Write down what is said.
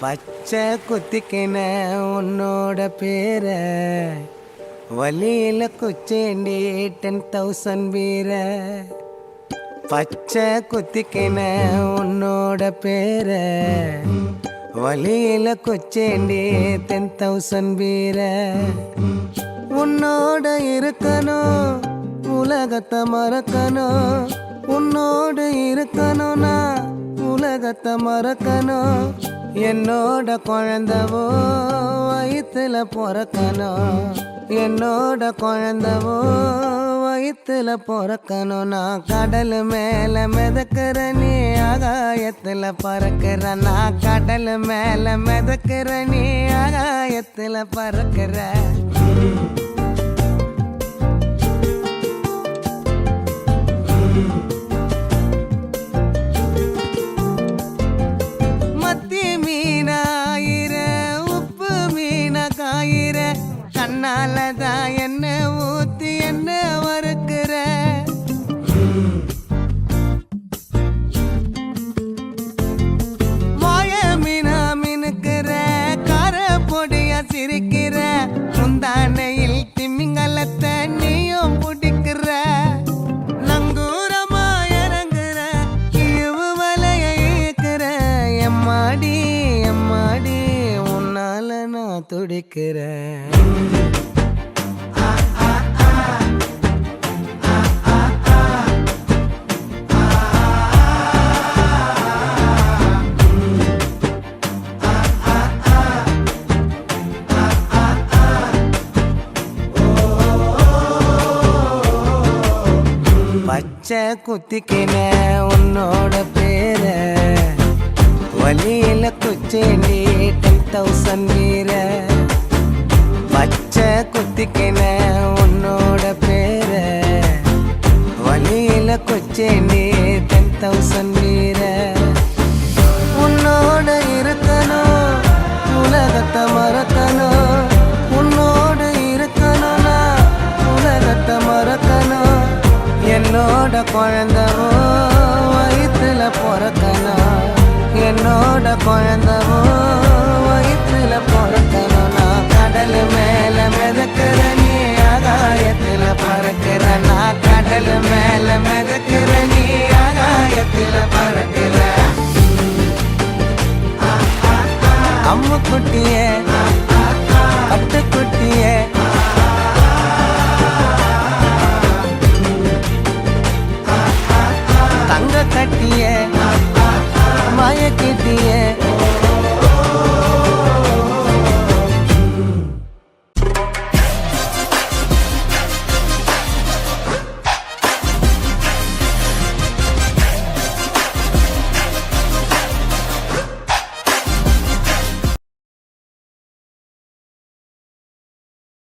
பச்சை குத்திக்கின உன்னோட பேர வலியில குச்சேண்டி 10,000 வீர. பச்சை குத்திக்கின உன்னோட பேர வலியில குச்சேண்டி 10,000 வீர. உன்னோட இருக்கணும் உலகத்தை மறக்கணும், உன்னோடு இருக்கணும்னா உலகத்தை மறக்கணும். என்னோட குழந்தவோ வயிற்றுல பிறக்கணும், என்னோட குழந்தவோ வயிற்றுல பிறக்கணும். நான் கடல் மேல மிதக்கிற நீ ஆகாயத்துல பறக்கிற, நான் கடல் மேல மிதக்கிற நீ ஆகாயத்துல பறக்கிற. மத்தி மீனாயிர உப்பு மீன காயிர, கண்ணாலதான் என்ன ஊத்தி என்ன வறுக்கிற. வாய மீனா மினுக்கிற, கார பொடிய சிரிக்கிற, முந்தானையில் திமிங்கலத்தை நீயும் பிடிக்கிற. நங்கூரமா இறங்குற இழுவு வலைய இழுக்கிற, எம்மாடி எம்மாடி உன்னால நான் துடிக்கிறேன். பச்சை குத்திக்கின உன்னோட பேர வலியில குச்சேண்டி 10,000 வீர. பச்சை குத்திக்கின உன்னோட பேர வலியில குச்சேண்டி 10,000 வீர. உன்னோட இருக்கணும் உலகத்தை மறக்கணும், உன்னோடு இருக்கணும்னா உலகத்தை மறக்கணும். என்னோட குழந்தவோ வயிற்றுல பிறக்கணும், என்னோட குழந்தவோ வயிற்றுல பிறக்கணும். நான் கடல் மேல மிதக்கிற நீ ஆகாயத்துல பறக்கிற, நான் கடல் மேல மிதக்கிற நீ ஆகாயத்துல பறக்கிற. அம்மு குட்டியே பட்டுக்குட்டியே தங்க கட்டிய மாய கிட்டிய